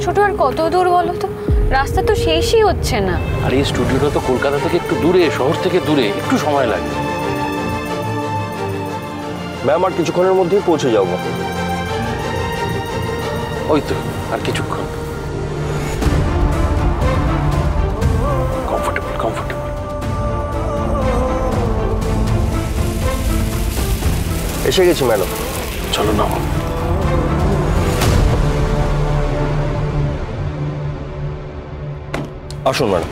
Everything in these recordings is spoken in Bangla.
ছোট আর কত দূর বলো তো, রাস্তা তো শেষই হচ্ছে না। আর এই স্টুডিওটা তো কলকাতা থেকে একটু দূরে, শহর থেকে দূরে, একটু সময় লাগবে। ম্যাম আর কিছুক্ষণের মধ্যেই পৌঁছে যাব। ওই তো আর কিছুক্ষণ। Comfortable comfortable. এসে গেছি ম্যাডাম। চলো না। আসুন ম্যাডাম।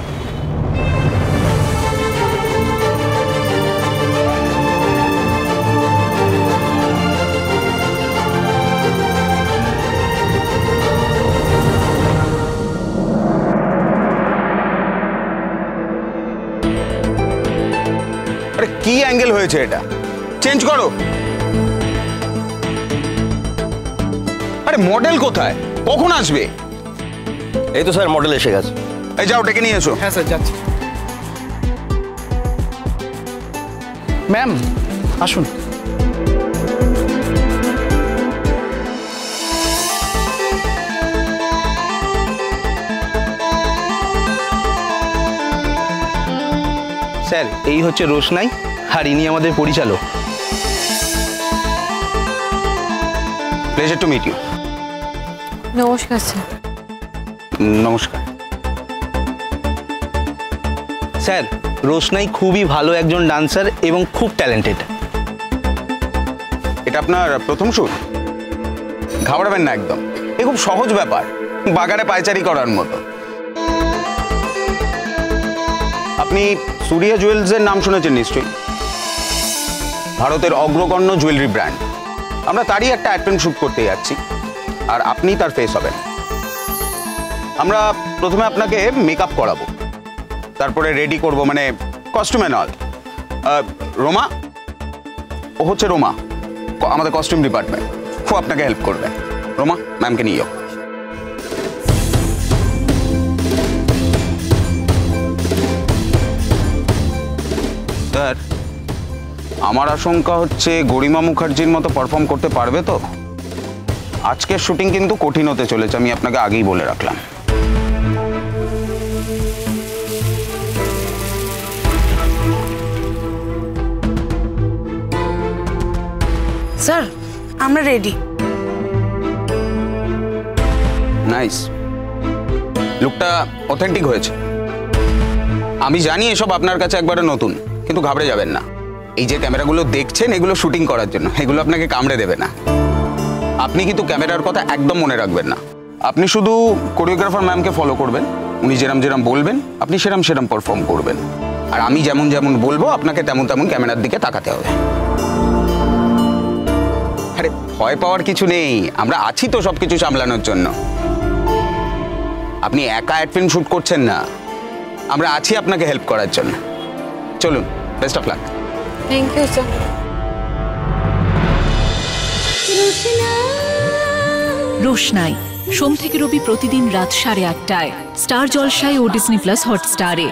আরে কি অ্যাঙ্গেল হয়েছে, এটা চেঞ্জ করো। আরে মডেল কোথায়, কখন আসবে? এই তো স্যার মডেল এসে গেছে। এই যাও ডেকে নিয়ে এসো। হ্যাঁ স্যার যাচ্ছি। ম্যাম আসুন। স্যার এই হচ্ছে রোশনাই, আর ইনি আমাদের পরিচালক। Pleasure to meet you. নমস্কার স্যার। নমস্কার স্যার রোশনাই খুবই ভালো একজন ডান্সার এবং খুব ট্যালেন্টেড। এটা আপনার প্রথম শুট? ঘাবড়াবেন না একদম, এ খুব সহজ ব্যাপার, বাগানে পায়চারি করার মতো। আপনি সূর্যা জুয়েলার্সের নাম শুনেছেন নিশ্চয়ই, ভারতের অগ্রগণ্য জুয়েলারি ব্র্যান্ড। আমরা তারই একটা অ্যাড ফিল্ম শুট করতে যাচ্ছি, আর আপনি তার ফেস হবেন। আমরা প্রথমে আপনাকে মেকআপ করাবো, তারপরে রেডি করব, মানে কস্টিউম অ্যান্ড অল। রোমা, ও হচ্ছে রোমা, আমাদের কস্টিউম ডিপার্টমেন্ট, ও আপনাকে হেল্প করবে। রোমা ম্যামকে নিয়ে যাও। স্যার আমার আশঙ্কা হচ্ছে গরিমা মুখার্জির মতো পারফর্ম করতে পারবে তো? আজকের শুটিং কিন্তু কঠিন হতে চলেছে, আমি আপনাকে আগেই বলে রাখলাম। স্যার আমরা রেডি। নাইস, লুকটা অথেন্টিক হয়েছে। আমি জানি এসব আপনার কাছে একবারে নতুন, কিন্তু ঘাবড়ে যাবেন না। এই যে ক্যামেরাগুলো দেখছেন, এগুলো শুটিং করার জন্য, এগুলো আপনাকে কামড়ে দেবে না। আপনি কিন্তু ক্যামেরার কথা একদম মনে রাখবেন না। আপনি শুধু কোরিওগ্রাফার ম্যামকে ফলো করবেন, উনি যেরম যেরম বলবেন আপনি সেরম সেরম পারফর্ম করবেন, আর আমি যেমন যেমন বলবো আপনাকে তেমন তেমন ক্যামেরার দিকে তাকাতে হবে। আরে ভয় পাওয়ার কিছু নেই, আমরা আছি তো সব কিছু সামলানোর জন্য। আপনি একা অ্যাড ফিল্ম শুট করছেন না, আমরা আছি আপনাকে হেল্প করার জন্য। চলুন, best of luck. Thank you sir. রোশনাই সোম থেকে রবি প্রতিদিন রাত 8:30টায় স্টার জলসায় ও ডিজনি প্লাস হটস্টারে।